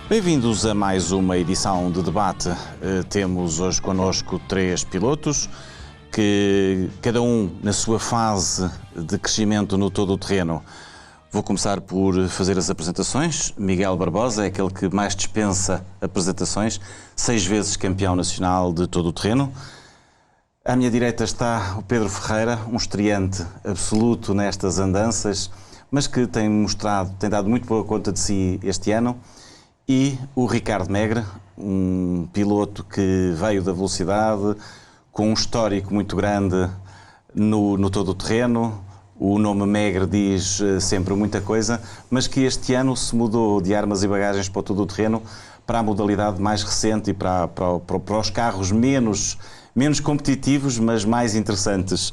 Bem-vindos a mais uma edição de debate. Temos hoje connosco 3 pilotos, que cada um na sua fase de crescimento no todo-terreno. Vou começar por fazer as apresentações. Miguel Barbosa é aquele que mais dispensa apresentações, 6 vezes campeão nacional de todo-terreno. À minha direita está o Pedro Ferreira, um estreante absoluto nestas andanças, mas que tem dado muito boa conta de si este ano. E o Ricardo Megre, um piloto que veio da velocidade, com um histórico muito grande no todo-terreno. O nome Megre diz sempre muita coisa, mas que este ano se mudou de armas e bagagens para o todo-terreno, para a modalidade mais recente e para os carros menos competitivos, mas mais interessantes.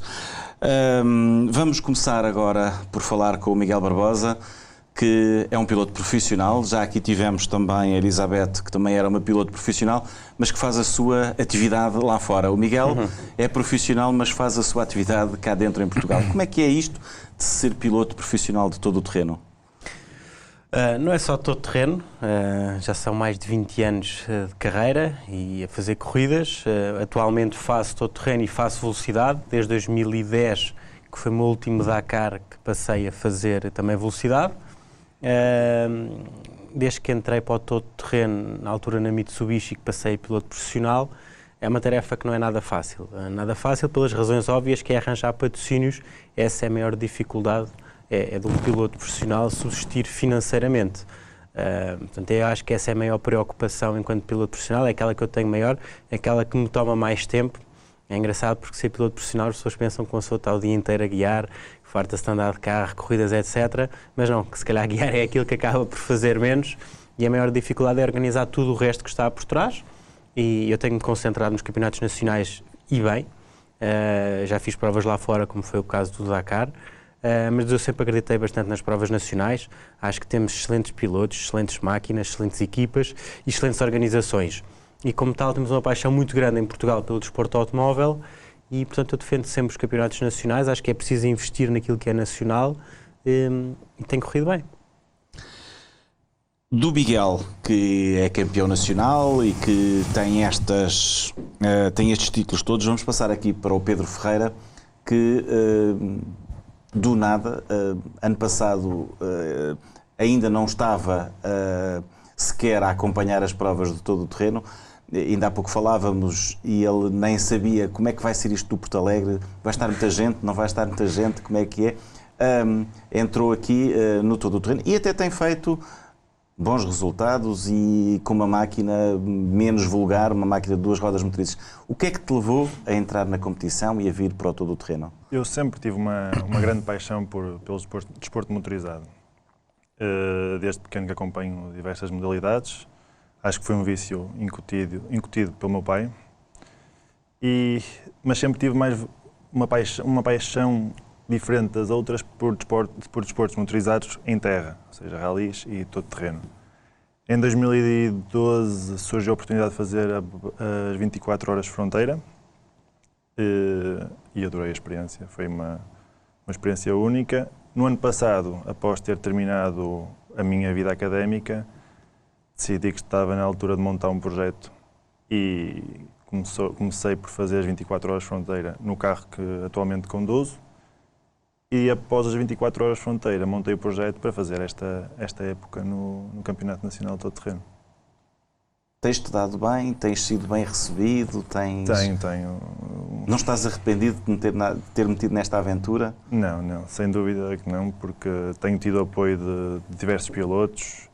Vamos começar agora por falar com o Miguel Barbosa, que é um piloto profissional. Já aqui tivemos também a Elizabeth, que também era uma piloto profissional, mas que faz a sua atividade lá fora. O Miguel é profissional, mas faz a sua atividade cá dentro em Portugal. Como é que é isto de ser piloto profissional de todo o terreno? Não é só todo terreno, já são mais de 20 anos de carreira e a fazer corridas. Atualmente faço todo terreno e faço velocidade, desde 2010, que foi o meu último Dakar, que passei a fazer também velocidade. Desde que entrei para o todo-terreno, na altura na Mitsubishi, que passei a piloto profissional, é uma tarefa que não é nada fácil. Nada fácil pelas razões óbvias, que é arranjar patrocínios. Essa é a maior dificuldade, é de um piloto profissional subsistir financeiramente. Portanto, eu acho que essa é a maior preocupação enquanto piloto profissional, é aquela que eu tenho maior, é aquela que me toma mais tempo. É engraçado porque ser piloto profissional as pessoas pensam que uma pessoa está o dia inteiro a guiar, farta-se de andar de carro, corridas, etc. Mas não, que se calhar guiar é aquilo que acaba por fazer menos, e a maior dificuldade é organizar tudo o resto que está por trás. E eu tenho-me concentrado nos campeonatos nacionais e bem. Já fiz provas lá fora, como foi o caso do Dakar, mas eu sempre acreditei bastante nas provas nacionais. Acho que temos excelentes pilotos, excelentes máquinas, excelentes equipas e excelentes organizações. E como tal temos uma paixão muito grande em Portugal pelo desporto automóvel e, portanto, eu defendo sempre os campeonatos nacionais. Acho que é preciso investir naquilo que é nacional e tem corrido bem. Do Miguel, que é campeão nacional e que tem estes títulos todos, vamos passar aqui para o Pedro Ferreira, que do nada, ano passado ainda não estava sequer a acompanhar as provas de todo o terreno. Ainda há pouco falávamos e ele nem sabia como é que vai ser isto do Porto Alegre. Vai estar muita gente, não vai estar muita gente, como é que é? Entrou aqui no todo o terreno e até tem feito bons resultados e com uma máquina menos vulgar, uma máquina de 2 rodas motrizes. O que é que te levou a entrar na competição e a vir para o todo o terreno? Eu sempre tive uma grande paixão pelo desporto motorizado. Desde pequeno que acompanho diversas modalidades. Acho que foi um vício incutido pelo meu pai. Mas sempre tive mais uma paixão diferente das outras por desportos motorizados em terra, ou seja, ralis e todo terreno. Em 2012 surgiu a oportunidade de fazer as 24 horas de fronteira e adorei a experiência. Foi uma experiência única. No ano passado, após ter terminado a minha vida académica, decidi que estava na altura de montar um projeto e comecei por fazer as 24 horas de fronteira no carro que atualmente conduzo. E após as 24 horas de fronteira, montei o projeto para fazer esta época no Campeonato Nacional de Todo Terreno. Tens estudado bem? Tens sido bem recebido? Tenho. Não estás arrependido de ter metido nesta aventura? Não, sem dúvida que não, porque tenho tido apoio de diversos pilotos,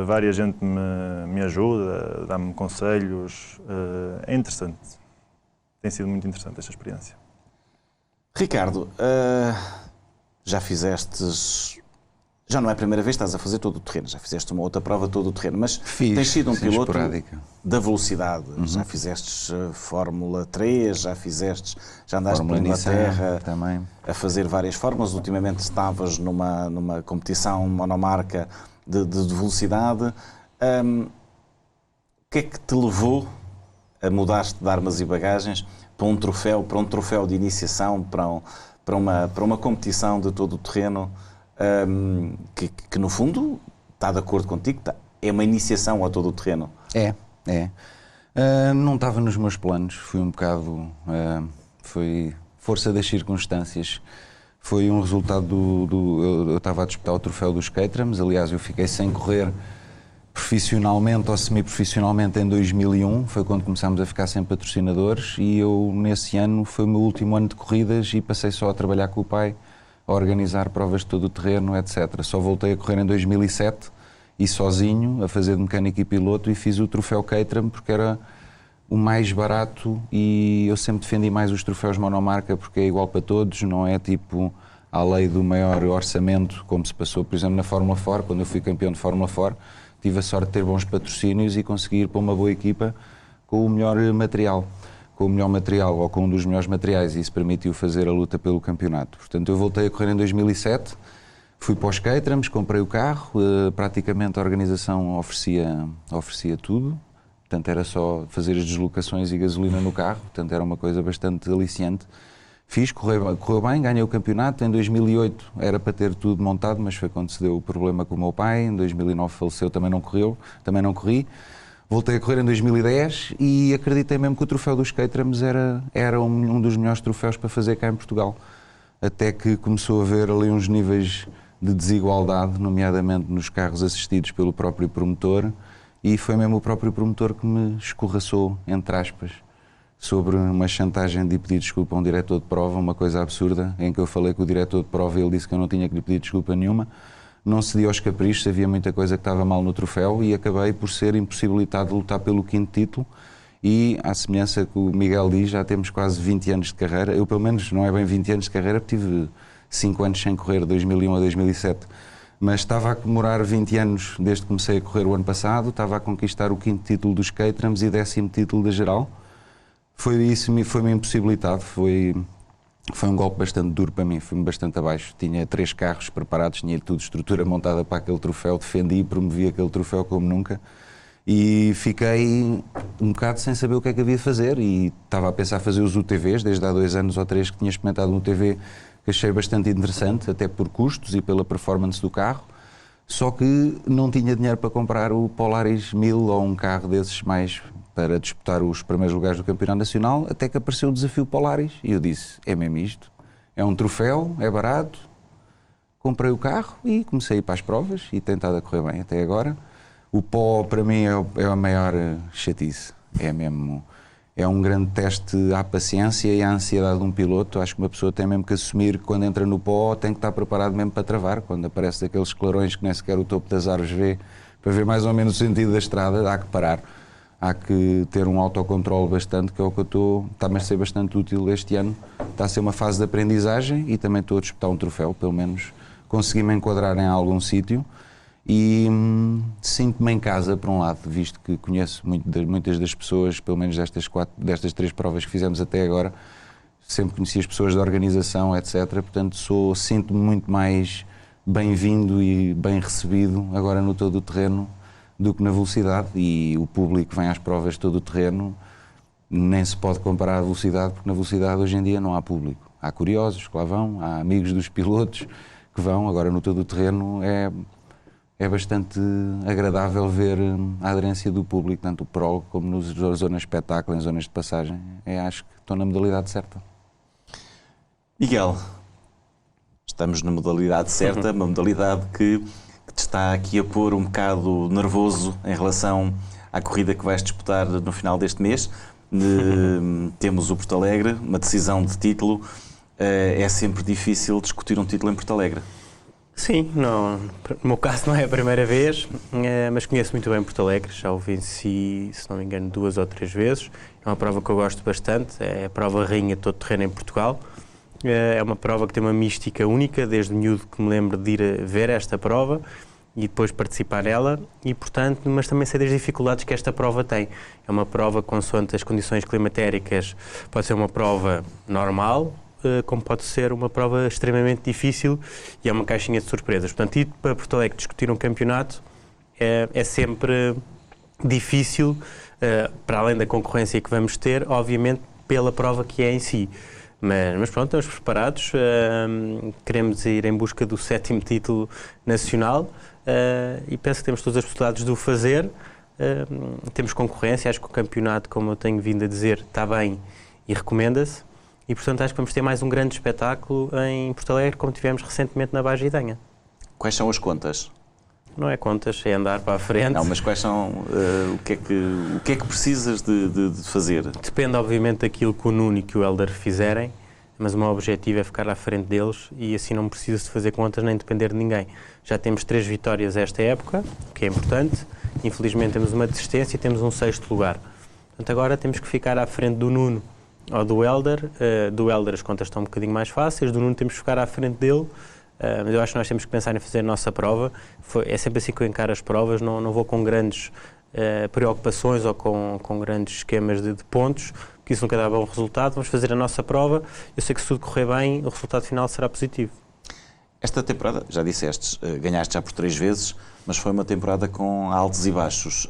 várias gente me ajuda, dá-me conselhos, é interessante. Tem sido muito interessante esta experiência. Ricardo, já fizestes... Já não é a primeira vez que estás a fazer todo o terreno, já fizeste uma outra prova todo o terreno, mas tens sido um piloto da velocidade. Já fizestes Fórmula 3, já andaste por Inglaterra também a fazer várias fórmulas. Ultimamente estavas numa competição monomarca de velocidade. que é que te levou a mudar-te de armas e bagagens para um troféu de iniciação, para uma competição de todo o terreno, que no fundo está de acordo contigo, é uma iniciação a todo o terreno? É. Não estava nos meus planos, fui um bocado, foi força das circunstâncias, foi um resultado eu estava a disputar o troféu dos Caterhams, aliás eu fiquei sem correr profissionalmente ou semi-profissionalmente em 2001, foi quando começámos a ficar sem patrocinadores, e eu nesse ano foi o meu último ano de corridas e passei só a trabalhar com o pai, a organizar provas de todo o terreno, etc. Só voltei a correr em 2007 e sozinho, a fazer de mecânico e piloto, e fiz o troféu Caterham porque era o mais barato, e eu sempre defendi mais os troféus monomarca porque é igual para todos, não é tipo à lei do maior orçamento, como se passou, por exemplo, na Fórmula 4, quando eu fui campeão de Fórmula 4, tive a sorte de ter bons patrocínios e conseguir ir para uma boa equipa com o melhor material, ou com um dos melhores materiais, e isso permitiu fazer a luta pelo campeonato. Portanto, eu voltei a correr em 2007, fui para os Caterhams, comprei o carro, praticamente a organização oferecia tudo, portanto era só fazer as deslocações e gasolina no carro, portanto era uma coisa bastante aliciante. Fiz, correu bem, ganhei o campeonato. Em 2008 era para ter tudo montado, mas foi quando se deu o problema com o meu pai. Em 2009 faleceu, também não corri. Voltei a correr em 2010 e acreditei mesmo que o troféu dos Caterhams era um dos melhores troféus para fazer cá em Portugal. Até que começou a haver ali uns níveis de desigualdade, nomeadamente nos carros assistidos pelo próprio promotor, e foi mesmo o próprio promotor que me escorraçou, entre aspas, sobre uma chantagem de pedir desculpa a um diretor de prova, uma coisa absurda, em que eu falei com o diretor de prova e ele disse que eu não tinha que lhe pedir desculpa nenhuma. Não cedi aos caprichos, havia muita coisa que estava mal no troféu e acabei por ser impossibilitado de lutar pelo 5º título, e, à semelhança que o Miguel diz, já temos quase 20 anos de carreira. Eu, pelo menos, não é bem 20 anos de carreira, porque tive 5 anos sem correr, 2001 a 2007. Mas estava a comemorar 20 anos desde que comecei a correr o ano passado, estava a conquistar o 5º título dos Caterhams e 10º título da geral. Foi-me impossibilitado, foi um golpe bastante duro para mim, foi-me bastante abaixo. Tinha 3 carros preparados, tinha tudo estrutura montada para aquele troféu, defendi e promovi aquele troféu como nunca. E fiquei um bocado sem saber o que é que havia de fazer, e estava a pensar fazer os UTVs, desde há 2 anos ou 3 que tinha experimentado um UTV que achei bastante interessante, até por custos e pela performance do carro, só que não tinha dinheiro para comprar o Polaris 1000 ou um carro desses mais para disputar os primeiros lugares do Campeonato Nacional, até que apareceu o desafio Polaris e eu disse, é mesmo isto, é um troféu, é barato. Comprei o carro e comecei a ir para as provas e tem estado a correr bem até agora. O pó para mim é a maior chatice, é um grande teste à paciência e à ansiedade de um piloto. Acho que uma pessoa tem mesmo que assumir que quando entra no pó tem que estar preparado mesmo para travar, quando aparece aqueles clarões que nem sequer o topo das árvores vê, para ver mais ou menos o sentido da estrada, há que parar. Há que ter um autocontrole bastante, que é o que está-me a ser bastante útil este ano. Está a ser uma fase de aprendizagem e também estou a disputar um troféu, pelo menos consegui-me enquadrar em algum sítio e sinto-me em casa, por um lado, visto que conheço muitas das pessoas, pelo menos destas 3 provas que fizemos até agora, sempre conheci as pessoas da organização, etc. Portanto, sinto-me muito mais bem-vindo e bem recebido agora no todo o terreno do que na velocidade, e o público vem às provas de todo o terreno, nem se pode comparar à velocidade, porque na velocidade hoje em dia não há público. Há curiosos que lá vão, há amigos dos pilotos que vão, agora no todo o terreno é bastante agradável ver a aderência do público, tanto o pró como nas zonas de espetáculo, em zonas de passagem. Acho que estou na modalidade certa. Miguel, estamos na modalidade certa, uma modalidade que te está aqui a pôr um bocado nervoso em relação à corrida que vais disputar no final deste mês. Temos o Porto Alegre, uma decisão de título. É sempre difícil discutir um título em Porto Alegre. Sim, no meu caso não é a primeira vez, mas conheço muito bem Porto Alegre, já o venci, se não me engano, 2 ou 3 vezes. É uma prova que eu gosto bastante, é a prova rainha de todo o terreno em Portugal. É uma prova que tem uma mística única, desde miúdo que me lembro de ir ver esta prova e depois participar nela, e portanto, mas também sei das dificuldades que esta prova tem. É uma prova consoante as condições climatéricas, pode ser uma prova normal, como pode ser uma prova extremamente difícil, e é uma caixinha de surpresas. Portanto, ir para Porto Alegre discutir um campeonato é sempre difícil, para além da concorrência que vamos ter, obviamente pela prova que é em si. Mas pronto, estamos preparados, queremos ir em busca do 7º título nacional e penso que temos todas as possibilidades de o fazer. Temos concorrência, acho que o campeonato, como eu tenho vindo a dizer, está bem e recomenda-se. E, portanto, acho que vamos ter mais um grande espetáculo em Porto Alegre, como tivemos recentemente na Baixa Idanha. Quais são as contas? Não é contas, é andar para a frente. Não, mas quais são, o que é que precisas de fazer? Depende, obviamente, daquilo que o Nuno e que o Hélder fizerem, mas o meu objetivo é ficar à frente deles e assim não preciso de fazer contas nem depender de ninguém. Já temos 3 vitórias esta época, o que é importante. Infelizmente temos uma desistência e temos um 6º lugar. Portanto, agora temos que ficar à frente do Nuno ou do Hélder. Do Hélder as contas estão um bocadinho mais fáceis, do Nuno temos que ficar à frente dele. Mas eu acho que nós temos que pensar em fazer a nossa prova. É sempre assim que eu encaro as provas, não vou com grandes preocupações ou com grandes esquemas de pontos, porque isso nunca dá bom resultado. Vamos fazer a nossa prova, eu sei que se tudo correr bem, o resultado final será positivo. Esta temporada, já disseste, ganhaste já por 3 vezes, mas foi uma temporada com altos e baixos.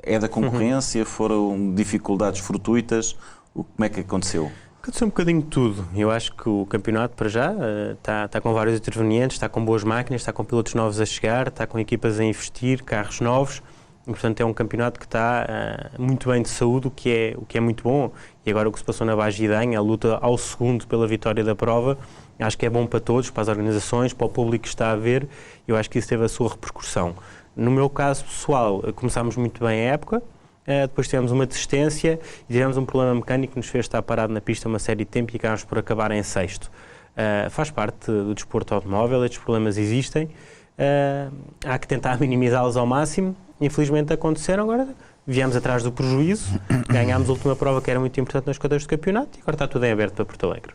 É da concorrência? Foram dificuldades fortuitas? Como é que aconteceu? Aconteceu um bocadinho de tudo. Eu acho que o campeonato, para já, está com vários intervenientes, está com boas máquinas, está com pilotos novos a chegar, está com equipas a investir, carros novos. E, portanto, é um campeonato que está muito bem de saúde, o que é muito bom. E agora o que se passou na Baixa Idanha, a luta ao segundo pela vitória da prova, acho que é bom para todos, para as organizações, para o público que está a ver. Eu acho que isso teve a sua repercussão. No meu caso pessoal, começámos muito bem a época, depois tivemos uma desistência e tivemos um problema mecânico que nos fez estar parado na pista uma série de tempo e acabámos por acabar em 6º. Faz parte do desporto automóvel, estes problemas existem, há que tentar minimizá-los ao máximo. Infelizmente aconteceram, agora viemos atrás do prejuízo, ganhámos a última prova que era muito importante nas contas do campeonato e agora está tudo em aberto para Porto Alegre.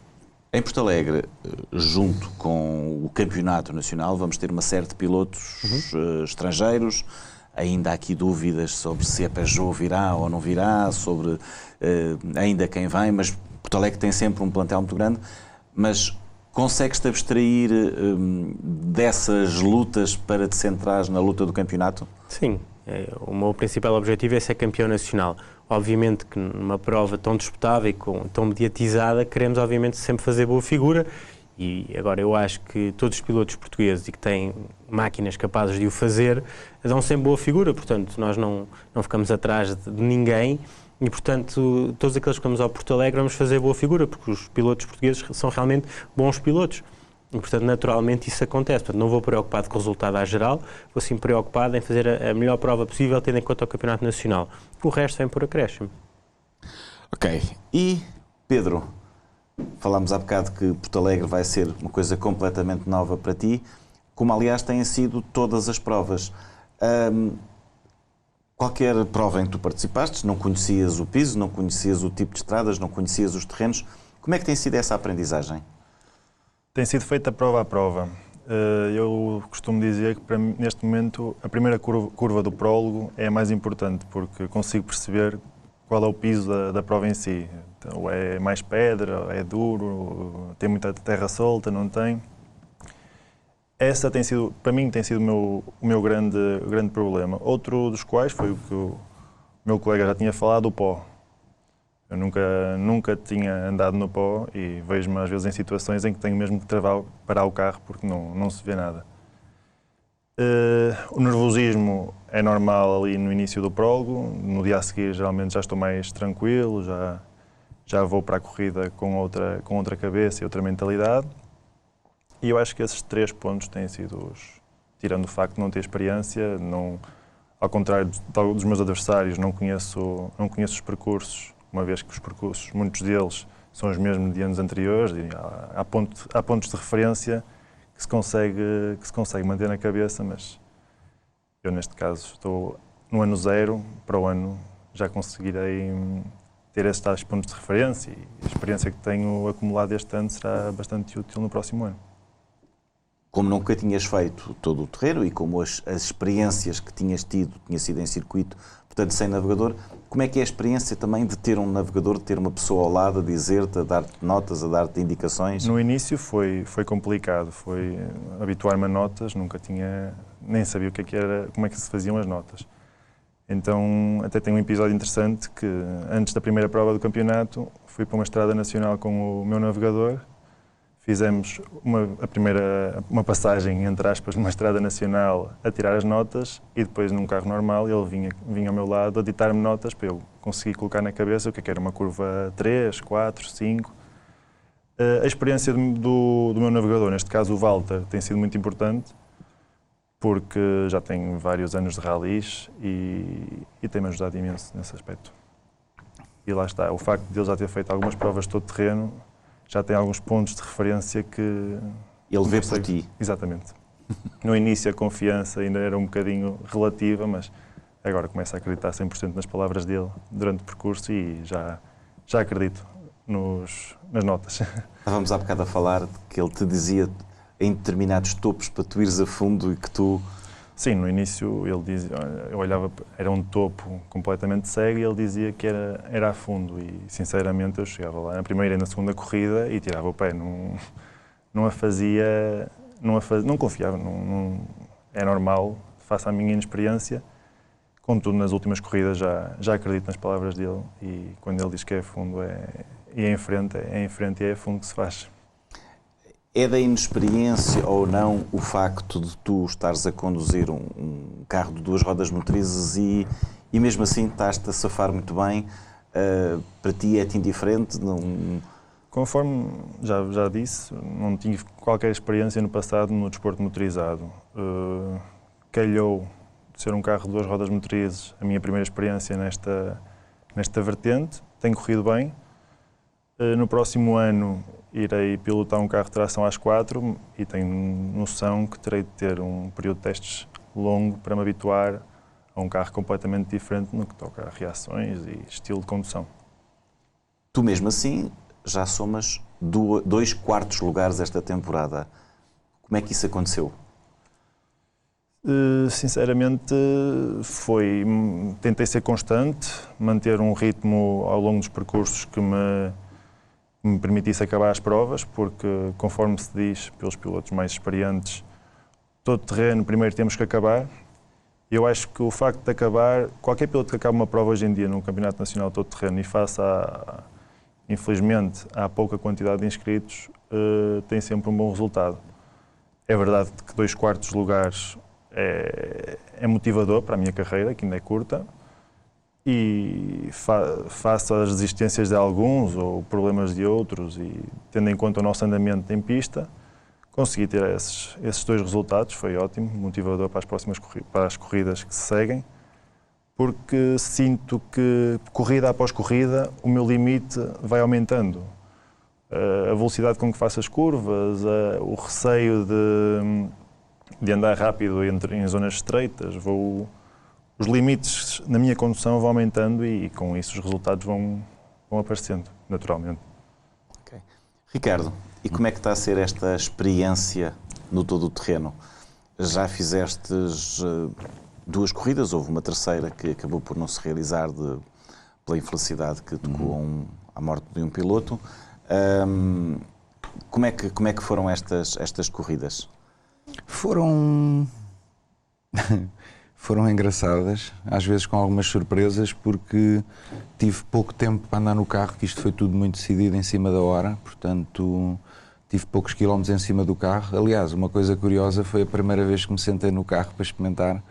Em Porto Alegre, junto com o campeonato nacional, vamos ter uma série de pilotos estrangeiros. Ainda há aqui dúvidas sobre se a Peugeot virá ou não virá, sobre ainda quem vem, mas Porto Alegre tem sempre um plantel muito grande. Mas consegues-te abstrair dessas lutas para te centrares na luta do campeonato? Sim, o meu principal objetivo é ser campeão nacional. Obviamente que numa prova tão disputada e tão mediatizada, queremos obviamente sempre fazer boa figura. E agora eu acho que todos os pilotos portugueses e que têm máquinas capazes de o fazer dão sempre boa figura, portanto nós não ficamos atrás de ninguém e portanto todos aqueles que vamos ao Porto Alegre vamos fazer boa figura, porque os pilotos portugueses são realmente bons pilotos e portanto naturalmente isso acontece. Portanto, não vou preocupado com o resultado à geral, vou sim preocupado em fazer a melhor prova possível tendo em conta o Campeonato Nacional. O resto vem por acréscimo. Ok, e Pedro? Falámos há bocado que Porto Alegre vai ser uma coisa completamente nova para ti, como aliás têm sido todas as provas. Qualquer prova em que tu participaste, não conhecias o piso, não conhecias o tipo de estradas, não conhecias os terrenos. Como é que tem sido essa aprendizagem? Tem sido feita prova a prova. Eu costumo dizer que para mim, neste momento a primeira curva do prólogo é a mais importante, porque consigo perceber qual é o piso da prova em si. Então, é mais pedra, é duro, tem muita terra solta, não tem. Essa tem sido, para mim, tem sido o meu grande problema. Outro dos quais foi o que o meu colega já tinha falado, o pó. Eu nunca tinha andado no pó e vejo-me às vezes em situações em que tenho mesmo que parar o carro porque não se vê nada. O nervosismo é normal ali no início do prólogo, no dia a seguir geralmente já estou mais tranquilo, já vou para a corrida com outra cabeça e outra mentalidade. E eu acho que esses 3 pontos têm sido tirando o facto de não ter experiência, ao contrário dos meus adversários, não conheço os percursos, uma vez que os percursos, muitos deles, são os mesmos de anos anteriores, e há pontos de referência que se consegue manter na cabeça, mas eu neste caso estou no ano 0, para o ano já conseguirei ter esses tais pontos de referência e a experiência que tenho acumulado este ano será bastante útil no próximo ano. Como nunca tinhas feito todo o terreno e como as experiências que tinha sido em circuito, portanto sem navegador, como é que é a experiência também de ter um navegador, de ter uma pessoa ao lado a dizer-te, a dar-te notas, a dar-te indicações? No início foi complicado, foi habituar-me a notas, nem sabia o que era, como é que se faziam as notas. Então até tem um episódio interessante que antes da primeira prova do campeonato fui para uma estrada nacional com o meu navegador, fizemos uma passagem, entre aspas, numa estrada nacional a tirar as notas e depois num carro normal ele vinha ao meu lado a ditar-me notas para eu conseguir colocar na cabeça o que era uma curva 3, 4, 5. A experiência do meu navegador, neste caso o Walter, tem sido muito importante porque já tem vários anos de ralis e tem-me ajudado imenso nesse aspecto. E lá está, o facto de ele já ter feito algumas provas de todo terreno, já tem alguns pontos de referência que... Ele vê por ti. Exatamente. No início a confiança ainda era um bocadinho relativa, mas agora começo a acreditar 100% nas palavras dele durante o percurso e já acredito nas notas. Estávamos há bocado a falar de que ele te dizia em determinados topos para tu ires a fundo e que tu... Sim, no início ele dizia, eu olhava, era um topo completamente cego e ele dizia que era a fundo e sinceramente eu chegava lá na primeira e na segunda corrida e tirava o pé, não confiava, é normal, face à minha inexperiência. Contudo, nas últimas corridas já acredito nas palavras dele e quando ele diz que é a fundo é em frente e é a fundo que se faz. É da inexperiência ou não o facto de tu estares a conduzir um carro de 2 rodas motrizes e mesmo assim estás-te a safar muito bem? Para ti é-te indiferente? Não... Conforme já disse, não tive qualquer experiência no passado no desporto motorizado. Calhou de ser um carro de 2 rodas motrizes a minha primeira experiência nesta vertente. Tem corrido bem. No próximo ano irei pilotar um carro de tração às 4 e tenho noção que terei de ter um período de testes longo para me habituar a um carro completamente diferente no que toca a reações e estilo de condução. Tu mesmo assim já somas 2 quartos lugares esta temporada. Como é que isso aconteceu? Sinceramente, tentei ser constante, manter um ritmo ao longo dos percursos que me permitisse acabar as provas, porque, conforme se diz pelos pilotos mais experientes, todo terreno primeiro temos que acabar. Eu acho que o facto de acabar, qualquer piloto que acabe uma prova hoje em dia no Campeonato Nacional de todo terreno e faça, infelizmente, há pouca quantidade de inscritos, tem sempre um bom resultado. É verdade que 2 quartos lugares é motivador para a minha carreira, que ainda é curta, e face às resistências de alguns ou problemas de outros e tendo em conta o nosso andamento em pista, consegui ter esses 2 resultados, foi ótimo, motivador para as corridas que se seguem, porque sinto que corrida após corrida o meu limite vai aumentando. A velocidade com que faço as curvas, o receio de andar rápido em zonas estreitas, os limites na minha condução vão aumentando e com isso os resultados vão aparecendo, naturalmente. Okay. Ricardo, e como é que está a ser esta experiência no todo o terreno? Já fizestes 2 corridas, houve uma terceira que acabou por não se realizar pela infelicidade que tocou à morte de um piloto. Como é que foram estas corridas? Foram engraçadas, às vezes com algumas surpresas, porque tive pouco tempo para andar no carro, que isto foi tudo muito decidido em cima da hora, portanto tive poucos quilómetros em cima do carro. Aliás, uma coisa curiosa foi a primeira vez que me sentei no carro para experimentar,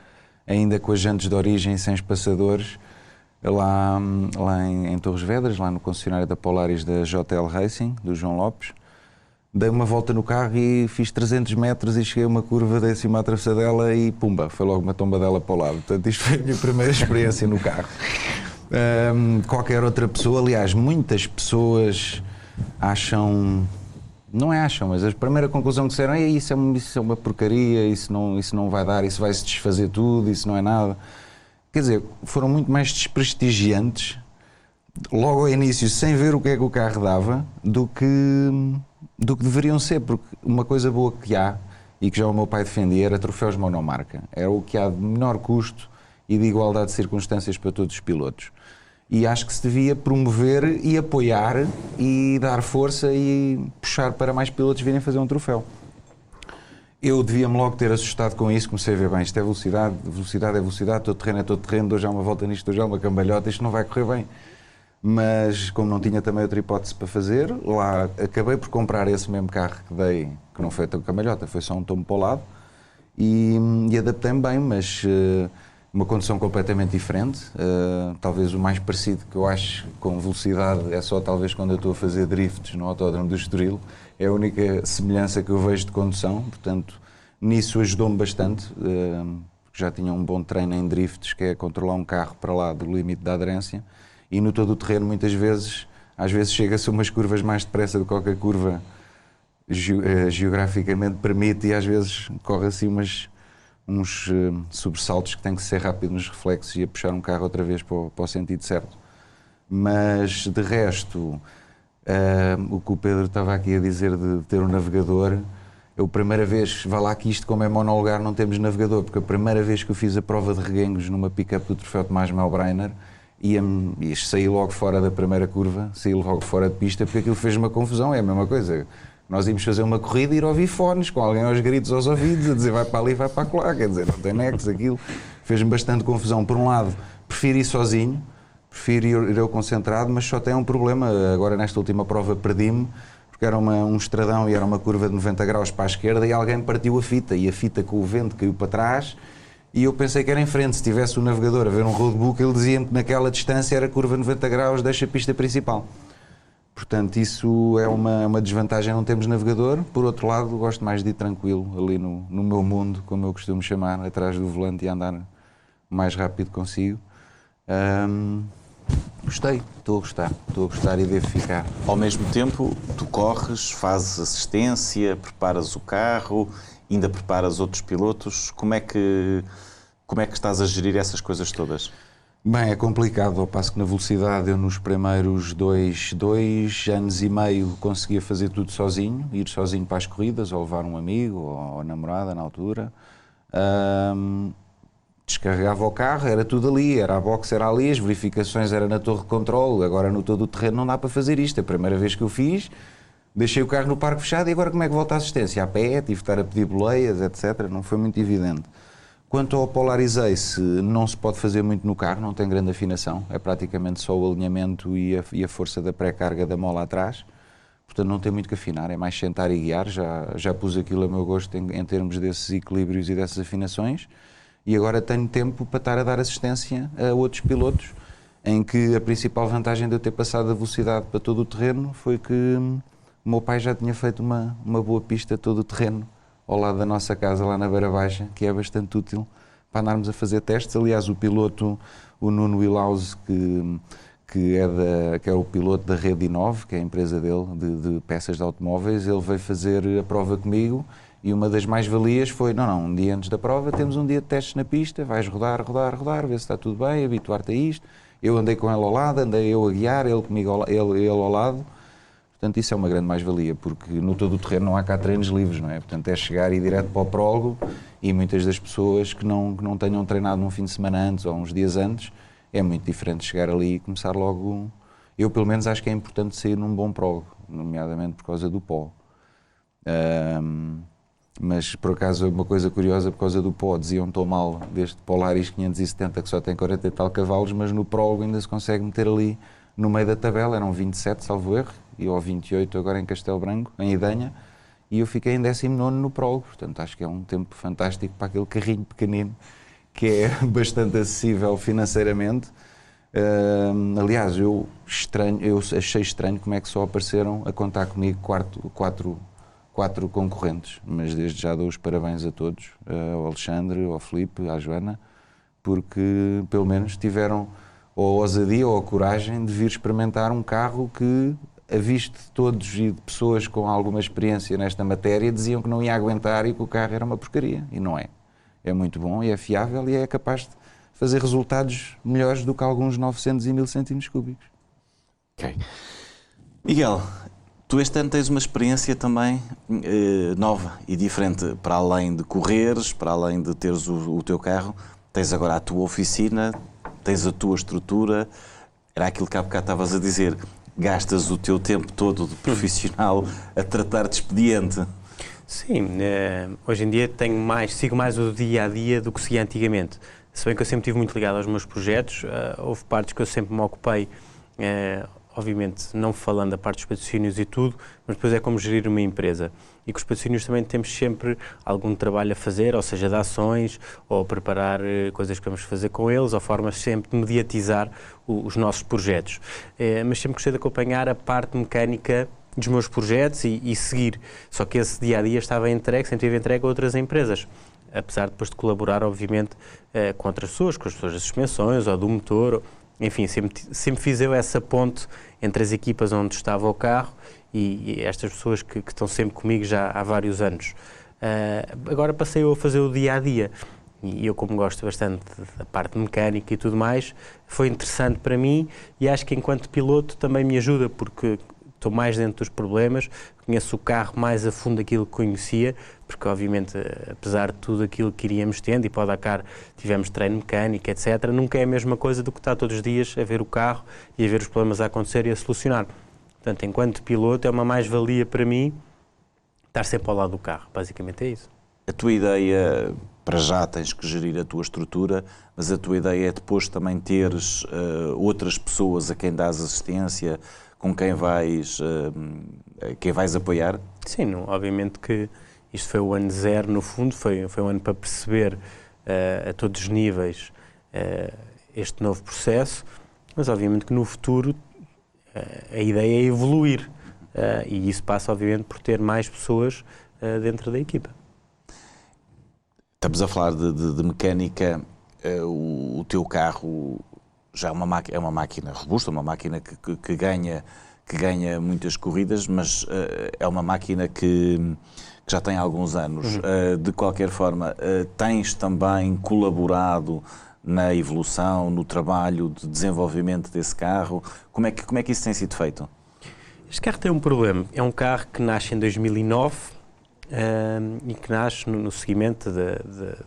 ainda com as jantes de origem sem espaçadores, lá em Torres Vedras, lá no concessionário da Polaris da JL Racing, do João Lopes. Dei uma volta no carro e fiz 300 metros e cheguei a uma curva, dei assim uma atravessadela e pumba, foi logo uma tombadela para o lado. Portanto, isto foi a minha primeira experiência no carro. Qualquer outra pessoa, aliás, muitas pessoas mas a primeira conclusão que disseram é isso é uma porcaria, isso não vai dar, isso vai se desfazer tudo, isso não é nada. Quer dizer, foram muito mais desprestigiantes logo ao início, sem ver o que é que o carro dava, do que deveriam ser, porque uma coisa boa que há, e que já o meu pai defendia, era troféus monomarca. Era o que há de menor custo e de igualdade de circunstâncias para todos os pilotos. E acho que se devia promover e apoiar e dar força e puxar para mais pilotos virem fazer um troféu. Eu devia-me logo ter assustado com isso, comecei a ver bem, isto é velocidade, velocidade é velocidade, todo terreno é todo terreno, hoje há uma volta nisto, hoje há uma cambalhota, isto não vai correr bem. Mas como não tinha também outra hipótese para fazer, lá acabei por comprar esse mesmo carro que dei, que não foi tão cambalhota, foi só um tombo para o lado, e adaptei-me bem, mas uma condução completamente diferente. Talvez o mais parecido que eu acho com velocidade é só talvez quando eu estou a fazer drifts no Autódromo do Estoril, é a única semelhança que eu vejo de condução, portanto nisso ajudou-me bastante, porque já tinha um bom treino em drifts, que é controlar um carro para lá do limite da aderência, e no todo o terreno muitas vezes, às vezes chega-se a umas curvas mais depressa do que qualquer curva geograficamente permite, e às vezes corre assim uns sobressaltos que tem que ser rápido nos reflexos e a puxar um carro outra vez para o sentido certo. Mas de resto, o que o Pedro estava aqui a dizer de ter um navegador, eu a primeira vez, vá lá que isto como é monolugar não temos navegador, porque a primeira vez que eu fiz a prova de reguengos numa pick-up do Troféu Tomás Melbreiner, e saí logo fora da primeira curva, saí logo fora de pista, porque aquilo fez uma confusão, é a mesma coisa. Nós íamos fazer uma corrida e ir ouvir fones, com alguém aos gritos aos ouvidos, a dizer vai para ali, vai para lá, quer dizer, não tem nexo, aquilo fez-me bastante confusão. Por um lado, prefiro ir sozinho, prefiro ir eu concentrado, mas só tem um problema, agora nesta última prova perdi-me, porque era um estradão e era uma curva de 90 graus para a esquerda e alguém partiu a fita, e a fita com o vento caiu para trás, e eu pensei que era em frente. Se tivesse o navegador a ver um roadbook, ele dizia-me que naquela distância era curva 90 graus, deixa a pista principal. Portanto, isso é uma desvantagem, não temos navegador. Por outro lado, gosto mais de ir tranquilo ali no meu mundo, como eu costumo chamar, atrás do volante e andar o mais rápido consigo. Gostei, estou a gostar e devo ficar. Ao mesmo tempo, tu corres, fazes assistência, preparas o carro, ainda preparas outros pilotos. Como é que estás a gerir essas coisas todas? Bem, é complicado, ao passo que na velocidade eu nos primeiros dois anos e meio conseguia fazer tudo sozinho, ir sozinho para as corridas, ou levar um amigo, ou a namorada na altura. Descarregava o carro, era tudo ali, era a box, era ali, as verificações era na torre de controle. Agora no todo o terreno não dá para fazer isto. A primeira vez que eu fiz, deixei o carro no parque fechado e agora como é que volta a assistência? A pé, tive de estar a pedir boleias, etc. Não foi muito evidente. Quanto ao Polarizei-se, não se pode fazer muito no carro, não tem grande afinação, é praticamente só o alinhamento e a força da pré-carga da mola atrás, portanto não tem muito que afinar, é mais sentar e guiar, já pus aquilo a meu gosto em termos desses equilíbrios e dessas afinações, e agora tenho tempo para estar a dar assistência a outros pilotos, em que a principal vantagem de eu ter passado a velocidade para todo o terreno foi que o meu pai já tinha feito uma boa pista todo o terreno, ao lado da nossa casa, lá na Beira Baixa, que é bastante útil para andarmos a fazer testes. Aliás, o piloto, o Nuno Wilhouse, que é o piloto da Rede Inove, que é a empresa dele, de peças de automóveis, ele veio fazer a prova comigo e uma das mais-valias foi, um dia antes da prova temos um dia de testes na pista, vais rodar, ver se está tudo bem, habituar-te a isto. Eu andei com ele ao lado, andei eu a guiar, ele comigo, ele ao lado. Portanto, isso é uma grande mais-valia, porque no todo o terreno não há cá treinos livres, não é? Portanto, é chegar e ir direto para o prólogo, e muitas das pessoas que não tenham treinado num fim de semana antes ou uns dias antes, é muito diferente chegar ali e começar logo. Eu, pelo menos, acho que é importante sair num bom prólogo, nomeadamente por causa do pó. Mas, por acaso, uma coisa curiosa, por causa do pó, diziam tão mal deste Polaris 570, que só tem 40 e tal cavalos, mas no prólogo ainda se consegue meter ali no meio da tabela, eram 27, salvo erro, e ou 28 agora em Castelo Branco, em Idanha, e eu fiquei em 19º no prólogo, portanto acho que é um tempo fantástico para aquele carrinho pequenino, que é bastante acessível financeiramente. Aliás, eu achei estranho como é que só apareceram a contar comigo quatro concorrentes, mas desde já dou os parabéns a todos, ao Alexandre, ao Filipe, à Joana, porque pelo menos tiveram ou a ousadia ou a coragem de vir experimentar um carro que, a vista de todos e de pessoas com alguma experiência nesta matéria, diziam que não ia aguentar e que o carro era uma porcaria, e não é. É muito bom e é fiável e é capaz de fazer resultados melhores do que alguns 900 e 1000 centímetros cúbicos. Ok. Miguel, tu este ano tens uma experiência também nova e diferente, para além de correres, para além de teres o teu carro, tens agora a tua oficina, tens a tua estrutura, era aquilo que há bocado estavas a dizer, gastas o teu tempo todo de profissional a tratar de expediente. Sim, hoje em dia sigo mais o dia-a-dia do que seguia antigamente. Se bem que eu sempre estive muito ligado aos meus projetos, houve partes que eu sempre me ocupei, obviamente não falando da parte dos patrocínios e tudo, mas depois é como gerir uma empresa. E com os patrocínios também temos sempre algum trabalho a fazer, ou seja, de ações, ou preparar coisas que vamos fazer com eles, ou formas sempre de mediatizar os nossos projetos. Mas sempre gostei de acompanhar a parte mecânica dos meus projetos e seguir. Só que esse dia-a-dia estava entregue, sempre tive entregue a outras empresas. Apesar depois de colaborar, obviamente, com outras pessoas, com as pessoas das suspensões ou do motor, enfim, sempre fiz eu essa ponte entre as equipas onde estava o carro e estas pessoas que estão sempre comigo já há vários anos. Agora passei eu a fazer o dia-a-dia e eu, como gosto bastante da parte mecânica e tudo mais, foi interessante para mim e acho que enquanto piloto também me ajuda, porque estou mais dentro dos problemas, conheço o carro mais a fundo daquilo que conhecia, porque obviamente, apesar de tudo aquilo que iríamos tendo, e para o Dakar tivemos treino mecânico, etc., nunca é a mesma coisa do que estar todos os dias a ver o carro e a ver os problemas a acontecer e a solucionar. Portanto, enquanto piloto, é uma mais-valia para mim estar sempre ao lado do carro, basicamente é isso. A tua ideia, para já tens que gerir a tua estrutura, mas a tua ideia é depois também teres outras pessoas a quem dás assistência, com quem vais apoiar? Sim, não, obviamente que isto foi o ano zero, no fundo, foi um ano para perceber a todos os níveis este novo processo, mas obviamente que no futuro a ideia é evoluir e isso passa obviamente por ter mais pessoas dentro da equipa. Estamos a falar de mecânica, o teu carro já é uma máquina robusta, uma máquina que ganha muitas corridas, mas é uma máquina que já tem alguns anos. De qualquer forma, tens também colaborado na evolução, no trabalho de desenvolvimento desse carro. Como é que isso tem sido feito? Este carro tem um problema. É um carro que nasce em 2009 e que nasce no seguimento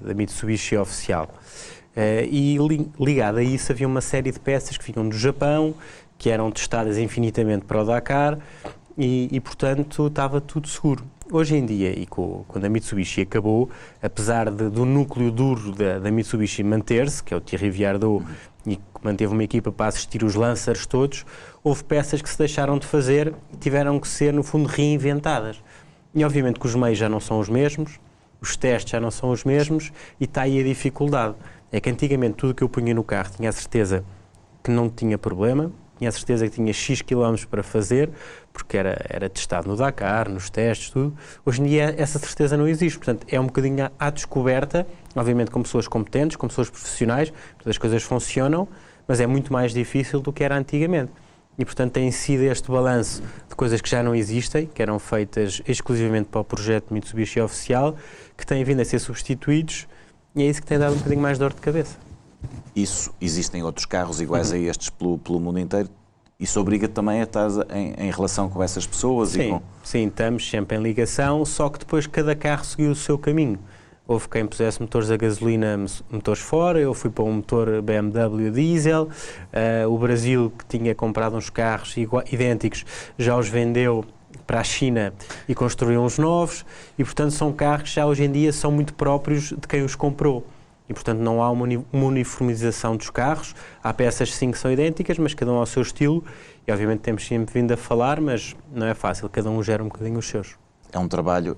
da Mitsubishi oficial. E ligado a isso havia uma série de peças que vinham do Japão, que eram testadas infinitamente para o Dakar e portanto, estava tudo seguro. Hoje em dia, e quando a Mitsubishi acabou, apesar do núcleo duro da Mitsubishi manter-se, que é o Thierry Viardot, e que manteve uma equipa para assistir os Lancers todos, houve peças que se deixaram de fazer e tiveram que ser, no fundo, reinventadas. E obviamente que os meios já não são os mesmos, os testes já não são os mesmos e está aí a dificuldade. É que antigamente tudo que eu punha no carro tinha a certeza que não tinha problema, tinha a certeza que tinha X quilómetros para fazer, porque era testado no Dakar, nos testes, tudo. Hoje em dia essa certeza não existe, portanto é um bocadinho à descoberta, obviamente com pessoas competentes, com pessoas profissionais, todas as coisas funcionam, mas é muito mais difícil do que era antigamente. E portanto tem sido este balanço de coisas que já não existem, que eram feitas exclusivamente para o projeto Mitsubishi oficial, que têm vindo a ser substituídos e é isso que tem dado um bocadinho mais dor de cabeça. Isso, existem outros carros iguais a estes pelo mundo inteiro. Isso obriga também a estar em relação com essas pessoas? Sim, sim, estamos sempre em ligação, só que depois cada carro seguiu o seu caminho. Houve quem pusesse motores a gasolina, motores fora, eu fui para um motor BMW diesel, o Brasil, que tinha comprado uns carros idênticos, já os vendeu para a China e construiu uns novos, e portanto são carros que já hoje em dia são muito próprios de quem os comprou. E, portanto, não há uma uniformização dos carros. Há peças, sim, que são idênticas, mas cada um ao seu estilo. E, obviamente, temos sempre vindo a falar, mas não é fácil. Cada um gera um bocadinho os seus. É um trabalho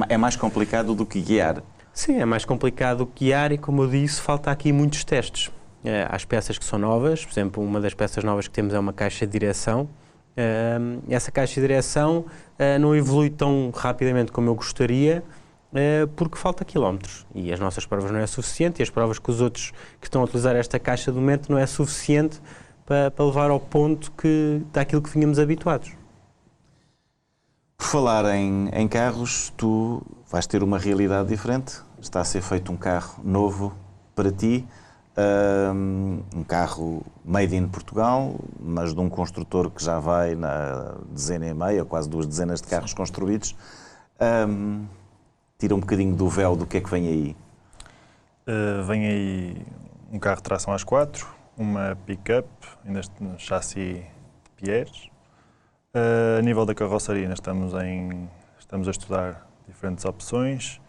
é mais complicado do que guiar? Sim, é mais complicado do que guiar e, como eu disse, falta aqui muitos testes. Há as peças que são novas. Por exemplo, uma das peças novas que temos é uma caixa de direção. Essa caixa de direção não evolui tão rapidamente como eu gostaria, porque falta quilómetros e as nossas provas não é suficiente e as provas que os outros que estão a utilizar esta caixa de momento não é suficiente para levar ao ponto daquilo que vínhamos habituados. Por falar em carros, tu vais ter uma realidade diferente. Está a ser feito um carro novo para ti, um carro made in Portugal, mas de um construtor que já vai na dezena e meia, quase 2 dezenas de carros construídos. Tira um bocadinho do véu do que é que vem aí. Vem aí um carro de tração às 4, uma pick-up, ainda no chassi de Pierres. A nível da carroceria, ainda estamos a estudar diferentes opções.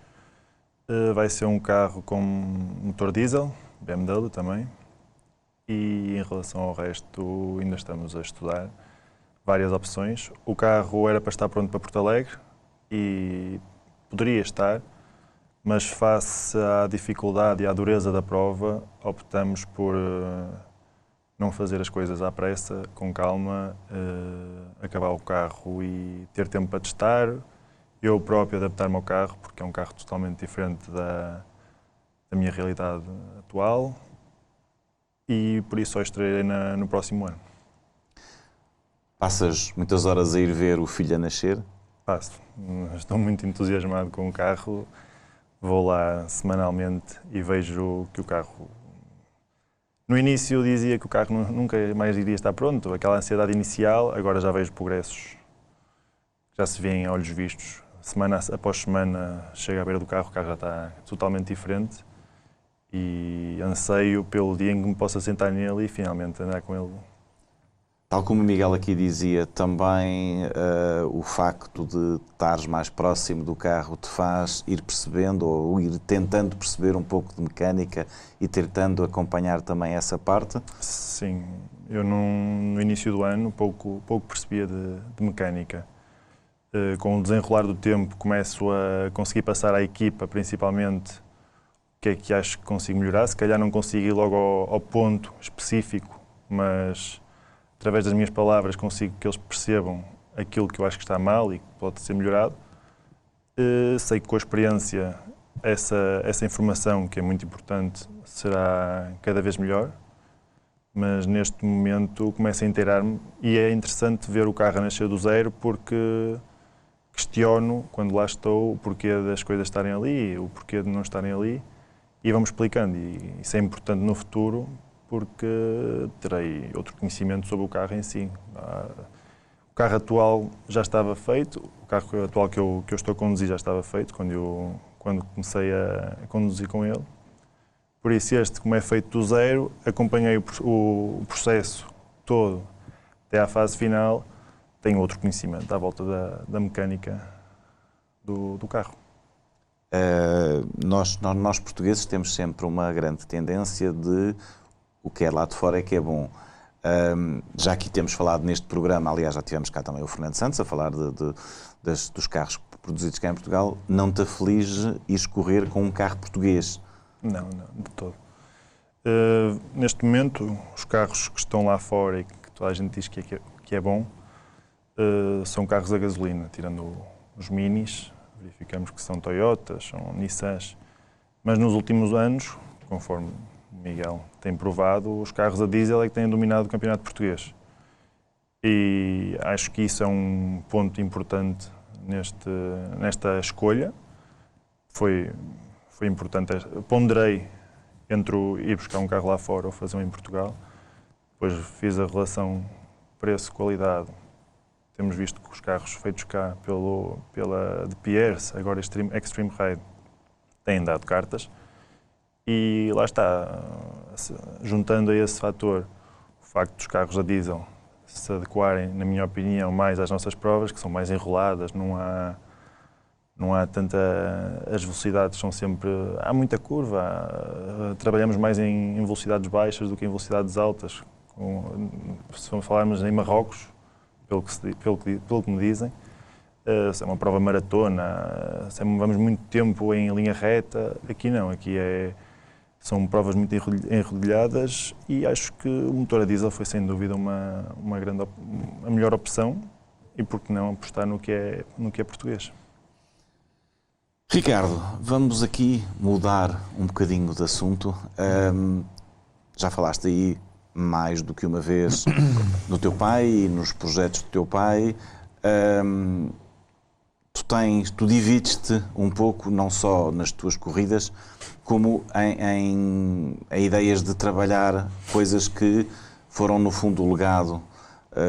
Vai ser um carro com motor diesel, BMW também. E em relação ao resto, ainda estamos a estudar várias opções. O carro era para estar pronto para Porto Alegre e poderia estar, mas face à dificuldade e à dureza da prova, optamos por não fazer as coisas à pressa, com calma, acabar o carro e ter tempo para testar. Eu próprio adaptar-me ao carro, porque é um carro totalmente diferente da minha realidade atual, e por isso só estrearei no próximo ano. Passas muitas horas a ir ver o filho a nascer? Passo. Estou muito entusiasmado com o carro. Vou lá semanalmente e vejo que o carro... No início eu dizia que o carro nunca mais iria estar pronto, aquela ansiedade inicial, agora já vejo progressos. Já se vêem a olhos vistos. Semana após semana chega à beira do carro, o carro já está totalmente diferente e anseio pelo dia em que me possa sentar nele e finalmente andar com ele. Tal como o Miguel aqui dizia, também o facto de estares mais próximo do carro te faz ir percebendo ou ir tentando perceber um pouco de mecânica e tentando acompanhar também essa parte? Sim, eu no início do ano pouco percebia de mecânica. Com o desenrolar do tempo começo a conseguir passar à equipa, principalmente, o que é que acho que consigo melhorar. Se calhar não consigo ir logo ao ponto específico, mas através das minhas palavras consigo que eles percebam aquilo que eu acho que está mal e que pode ser melhorado. Sei que com a experiência essa informação, que é muito importante, será cada vez melhor, mas neste momento começo a inteirar-me e é interessante ver o carro a nascer do zero, porque questiono, quando lá estou, o porquê das coisas estarem ali, o porquê de não estarem ali, e vamos explicando. E isso é importante no futuro, porque terei outro conhecimento sobre o carro em si. O carro atual já estava feito, o carro atual que eu estou a conduzir já estava feito, quando comecei a conduzir com ele. Por isso este, como é feito do zero, acompanhei o processo todo até à fase final, tenho outro conhecimento à volta da mecânica do carro. Nós portugueses temos sempre uma grande tendência de o que é lá de fora é que é bom. Já aqui temos falado neste programa, aliás já tivemos cá também o Fernando Santos a falar dos carros produzidos cá em Portugal. Não te aflige ires correr com um carro português? Não, de todo. Neste momento, os carros que estão lá fora e que toda a gente diz que é bom, são carros a gasolina, tirando os minis, verificamos que são Toyotas, são Nissans, mas nos últimos anos, conforme o Miguel tem provado, os carros a diesel é que têm dominado o campeonato português. E acho que isso é um ponto importante nesta escolha. Foi importante, ponderei entre ir buscar um carro lá fora ou fazer um em Portugal. Depois fiz a relação preço-qualidade. Temos visto que os carros feitos cá pela De Beers, agora Extreme Ride, têm dado cartas. E lá está, juntando a esse fator, o facto dos carros a diesel se adequarem, na minha opinião, mais às nossas provas, que são mais enroladas, não há tanta... As velocidades são sempre... Há muita curva, trabalhamos mais em velocidades baixas do que em velocidades altas. Se falarmos em Marrocos, pelo que me dizem, é uma prova maratona, vamos muito tempo em linha reta. Aqui não, aqui são provas muito enrodilhadas e acho que o motor a diesel foi sem dúvida a melhor opção e por que não apostar no que é português. Ricardo, vamos aqui mudar um bocadinho de assunto. Já falaste aí mais do que uma vez no teu pai e nos projetos do teu pai. Tu divides-te um pouco, não só nas tuas corridas, como em ideias de trabalhar coisas que foram, no fundo, o legado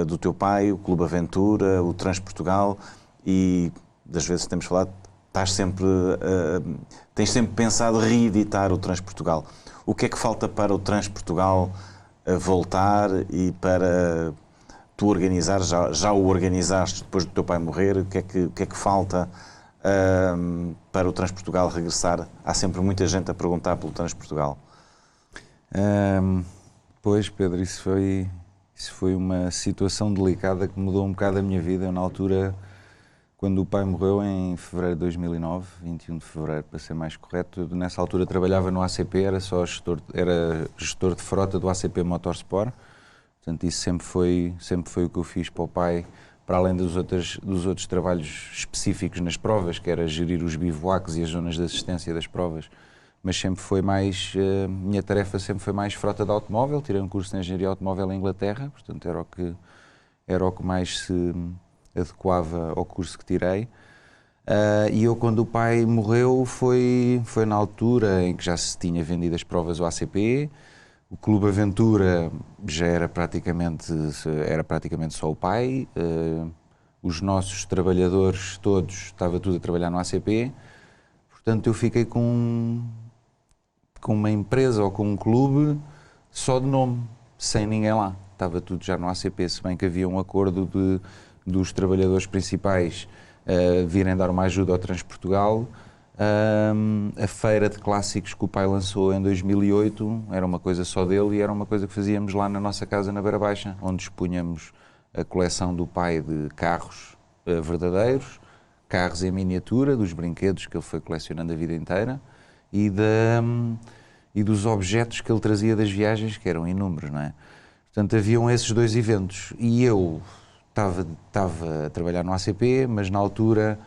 do teu pai, o Clube Aventura, o Transportugal, e das vezes que temos falado, tens sempre pensado reeditar o Transportugal. O que é que falta para o Transportugal voltar e para tu organizar, já o organizaste depois do teu pai morrer? O que é que falta para o Transportugal regressar? Há sempre muita gente a perguntar pelo Transportugal. Pois, Pedro, isso foi uma situação delicada que mudou um bocado a minha vida. Eu, na altura, quando o pai morreu, em fevereiro de 2009, 21 de fevereiro, para ser mais correto, eu, nessa altura trabalhava no ACP, era gestor de frota do ACP Motorsport. Portanto, isso sempre foi o que eu fiz para o pai, para além dos outros trabalhos específicos nas provas, que era gerir os bivouacs e as zonas de assistência das provas. Mas sempre foi mais, minha tarefa sempre foi mais frota de automóvel. Tirei um curso de engenharia automóvel em Inglaterra, portanto era o que mais se adequava ao curso que tirei. E eu, quando o pai morreu, foi na altura em que já se tinha vendido as provas ao ACP. O Clube Aventura já era praticamente só o pai. Os nossos trabalhadores todos, estava tudo a trabalhar no ACP. Portanto, eu fiquei com uma empresa ou com um clube só de nome, sem ninguém lá. Estava tudo já no ACP, se bem que havia um acordo dos trabalhadores principais virem dar uma ajuda ao Transportugal. A feira de clássicos que o pai lançou em 2008 era uma coisa só dele e era uma coisa que fazíamos lá na nossa casa na Beira Baixa, onde expunhamos a coleção do pai de carros verdadeiros, carros em miniatura, dos brinquedos que ele foi colecionando a vida inteira e dos objetos que ele trazia das viagens, que eram inúmeros, não é? Portanto, haviam esses dois eventos e eu estava a trabalhar no ACP, mas na altura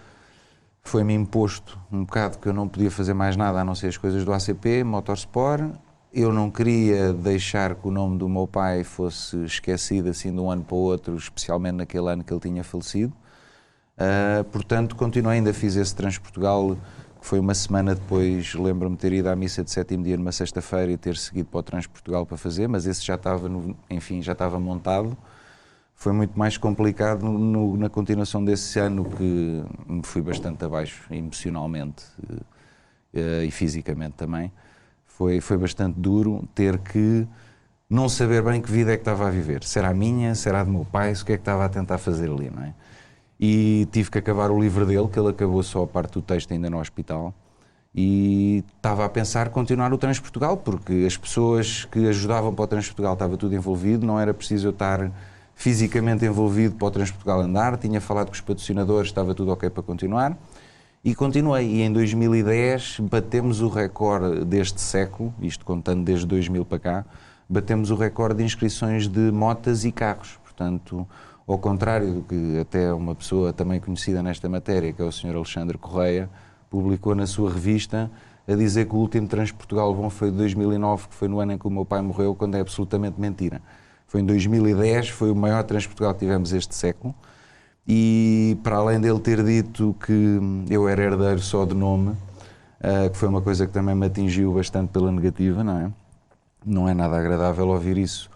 foi-me imposto um bocado que eu não podia fazer mais nada a não ser as coisas do ACP, Motorsport. Eu não queria deixar que o nome do meu pai fosse esquecido assim de um ano para o outro, especialmente naquele ano que ele tinha falecido. Portanto, continuei, ainda fiz esse Transportugal, que foi uma semana depois, lembro-me de ter ido à missa de sétimo dia numa sexta-feira e ter seguido para o Transportugal para fazer, mas esse já estava montado. Foi muito mais complicado na continuação desse ano, que me fui bastante abaixo emocionalmente e fisicamente também. Foi bastante duro ter que não saber bem que vida é que estava a viver. Se era a minha, se era a do meu pai, o que é que estava a tentar fazer ali, não é? E tive que acabar o livro dele, que ele acabou só a parte do texto ainda no hospital, e estava a pensar continuar o Transportugal, porque as pessoas que ajudavam para o Transportugal estava tudo envolvido, não era preciso eu estar fisicamente envolvido para o Transportugal andar, tinha falado com os patrocinadores, estava tudo ok para continuar, e continuei. E em 2010 batemos o recorde deste século, isto contando desde 2000 para cá, batemos o recorde de inscrições de motas e carros. Portanto, ao contrário do que até uma pessoa também conhecida nesta matéria, que é o Sr. Alexandre Correia, publicou na sua revista a dizer que o último Transportugal bom foi de 2009, que foi no ano em que o meu pai morreu, quando é absolutamente mentira. Foi em 2010, foi o maior Transportugal que tivemos este século, e para além dele ter dito que eu era herdeiro só de nome, que foi uma coisa que também me atingiu bastante pela negativa, não é? Não é nada agradável ouvir isso,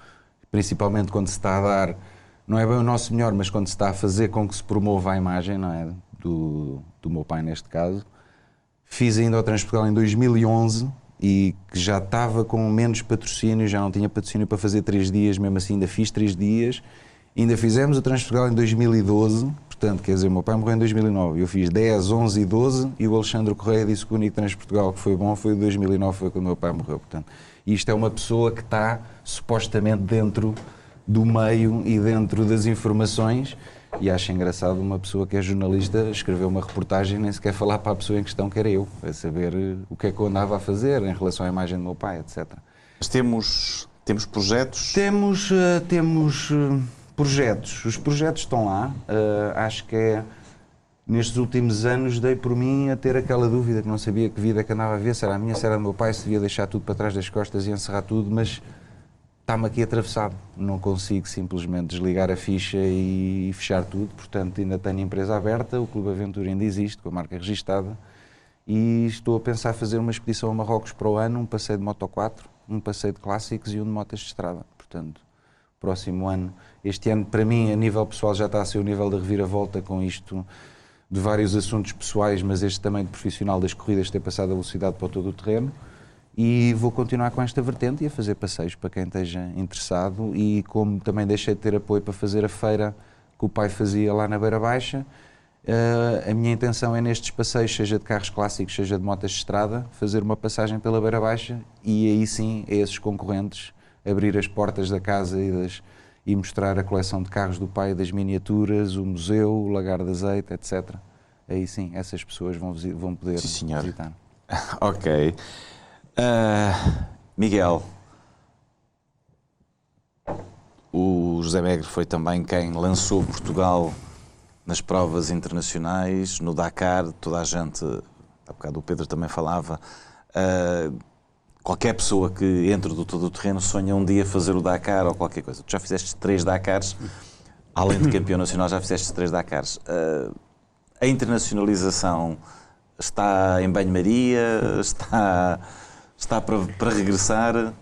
principalmente quando se está a dar, não é bem o nosso melhor, mas quando se está a fazer com que se promova a imagem, não é? Do meu pai neste caso. Fiz ainda o Transportugal em 2011 e que já estava com menos patrocínio, já não tinha patrocínio para fazer 3 dias, mesmo assim ainda fiz 3 dias. Ainda fizemos o Transportugal em 2012, portanto, quer dizer, o meu pai morreu em 2009, eu fiz 10, 11 e 12 e o Alexandre Correia disse que o único Transportugal que foi bom foi de 2009, foi quando o meu pai morreu, portanto. E isto é uma pessoa que está supostamente dentro do meio e dentro das informações, e acho engraçado uma pessoa que é jornalista escrever uma reportagem e nem sequer falar para a pessoa em questão que era eu, a saber o que é que eu andava a fazer em relação à imagem do meu pai, etc. Mas temos projetos? Temos projetos. Os projetos estão lá. Acho que nestes últimos anos dei por mim a ter aquela dúvida que não sabia que vida é que andava a ver, se era a minha, se era do meu pai, se devia deixar tudo para trás das costas e encerrar tudo, mas está-me aqui atravessado. Não consigo simplesmente desligar a ficha e fechar tudo, portanto ainda tenho a empresa aberta, o Clube Aventura ainda existe, com a marca registada, e estou a pensar fazer uma expedição a Marrocos para o ano, um passeio de Moto 4, um passeio de clássicos e um de motas de estrada. Portanto, próximo ano, este ano para mim a nível pessoal já está a ser o nível da reviravolta com isto de vários assuntos pessoais, mas este também de profissional das corridas, ter passado a velocidade para todo o terreno, e vou continuar com esta vertente e a fazer passeios para quem esteja interessado, e como também deixei de ter apoio para fazer a feira que o pai fazia lá na Beira Baixa, A minha intenção é nestes passeios, seja de carros clássicos, seja de motas de estrada, fazer uma passagem pela Beira Baixa e aí sim, a esses concorrentes, abrir as portas da casa e mostrar a coleção de carros do pai, das miniaturas, o museu, o lagar de azeite, etc. Aí sim, essas pessoas vão poder visitar. Ok. Miguel, o José Megre foi também quem lançou Portugal nas provas internacionais, no Dakar. Toda a gente, há bocado o Pedro também falava, qualquer pessoa que entre do todo o terreno sonha um dia fazer o Dakar ou qualquer coisa. Tu já fizeste 3 Dakars, além de campeão nacional, já fizeste 3 Dakars. A internacionalização está em banho-maria? Está para regressar?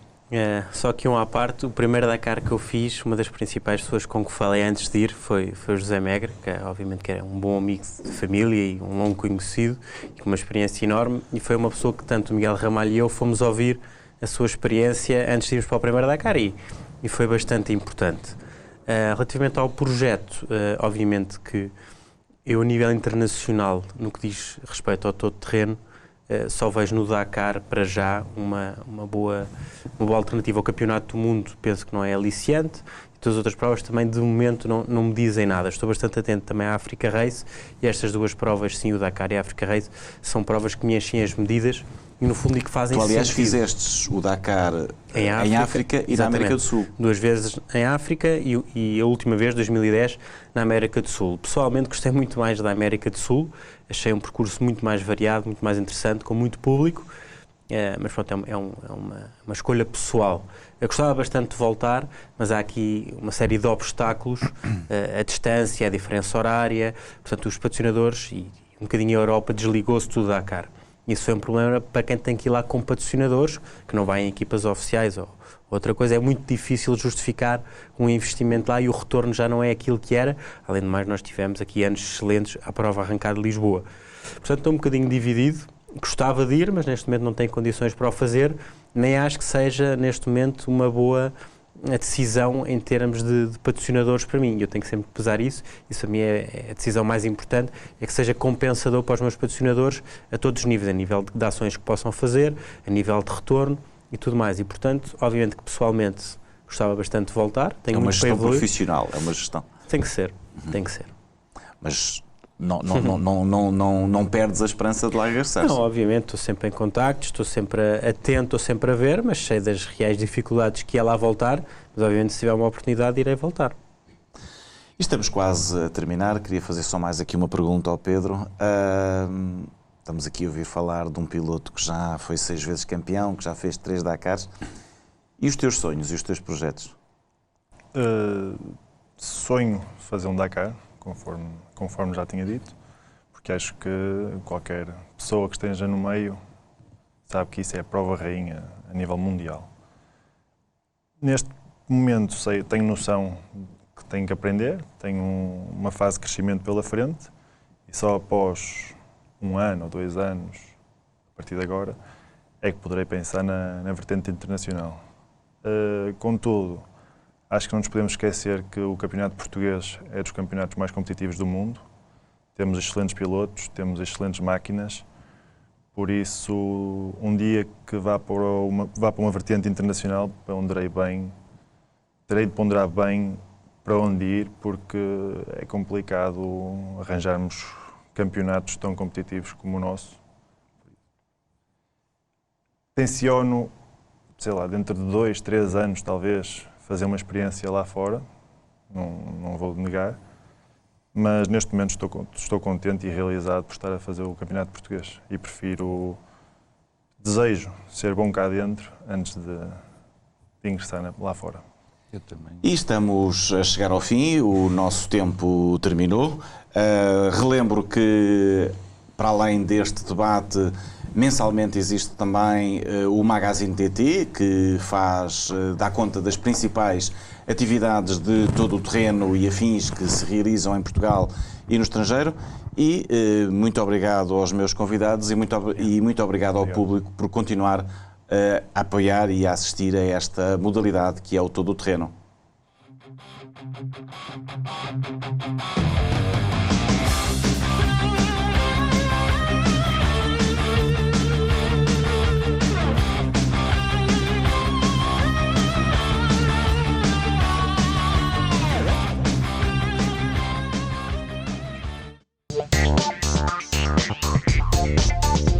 Só que à parte, o primeiro Dakar que eu fiz, uma das principais pessoas com que falei antes de ir foi o José Megre, que obviamente que era um bom amigo de família e um longo conhecido, e com uma experiência enorme, e foi uma pessoa que tanto o Miguel Ramalho e eu fomos ouvir a sua experiência antes de irmos para o primeiro Dakar, e foi bastante importante. Relativamente ao projeto, obviamente que eu, a nível internacional, no que diz respeito ao todo-terreno, só vejo no Dakar, para já, uma boa alternativa ao Campeonato do Mundo. Penso que não é aliciante. E todas as outras provas também, de momento, não me dizem nada. Estou bastante atento também à Africa Race, e estas 2 provas, sim, o Dakar e a Africa Race, são provas que me enchem as medidas e, no fundo, e que fazem sentido. Tu, aliás, fizestes o Dakar em África e na América do Sul. 2 vezes em África e a última vez, 2010, na América do Sul. Pessoalmente, gostei muito mais da América do Sul. Achei um percurso muito mais variado, muito mais interessante, com muito público. Mas pronto, é uma escolha pessoal. Eu gostava bastante de voltar, mas há aqui uma série de obstáculos, a distância, a diferença horária, portanto os patrocinadores e um bocadinho a Europa desligou-se tudo da Dakar. Isso foi um problema para quem tem que ir lá com patrocinadores, que não vai em equipas oficiais ou outra coisa. É muito difícil justificar um investimento lá e o retorno já não é aquilo que era. Além de mais, nós tivemos aqui anos excelentes à prova arrancada de Lisboa. Portanto, estou um bocadinho dividido. Gostava de ir, mas neste momento não tenho condições para o fazer. Nem acho que seja, neste momento, uma boa decisão em termos de patrocinadores para mim. Eu tenho que sempre pesar isso. Isso a mim é a decisão mais importante, é que seja compensador para os meus patrocinadores a todos os níveis, a nível de ações que possam fazer, a nível de retorno e tudo mais. E, portanto, obviamente que pessoalmente gostava bastante de voltar. Tenho é uma muito gestão para evoluir. profissional, é uma gestão. Tem que ser, tem que ser. Mas não perdes a esperança de lá regressar. Não, obviamente, estou sempre em contacto, estou sempre atento, estou sempre a ver, mas sei das reais dificuldades que é lá voltar, mas obviamente se tiver uma oportunidade irei voltar. E estamos quase a terminar, queria fazer só mais aqui uma pergunta ao Pedro. Estamos aqui a ouvir falar de um piloto que já foi 6 vezes campeão, que já fez 3 Dakars. E os teus sonhos e os teus projetos? Sonho fazer um Dakar, conforme já tinha dito, porque acho que qualquer pessoa que esteja no meio sabe que isso é a prova rainha a nível mundial. Neste momento tenho noção que tenho que aprender, tenho uma fase de crescimento pela frente e só após 1 ano ou 2 anos, a partir de agora, é que poderei pensar na vertente internacional. Contudo, acho que não nos podemos esquecer que o campeonato português é dos campeonatos mais competitivos do mundo. Temos excelentes pilotos, temos excelentes máquinas. Por isso, um dia que vá para uma vertente internacional, terei de ponderar bem para onde ir, porque é complicado arranjarmos campeonatos tão competitivos como o nosso. Tenciono, sei lá, dentro de 2, 3 anos, talvez, fazer uma experiência lá fora, não vou negar, mas neste momento estou contente e realizado por estar a fazer o campeonato português e desejo ser bom cá dentro antes de ingressar lá fora. Eu também. E estamos a chegar ao fim, o nosso tempo terminou. Relembro que, para além deste debate, mensalmente existe também o Magazine TT, que dá conta das principais atividades de todo o terreno e afins que se realizam em Portugal e no estrangeiro. E muito obrigado aos meus convidados e muito obrigado ao público por continuar a apoiar e a assistir a esta modalidade que é o todo o terreno. Thank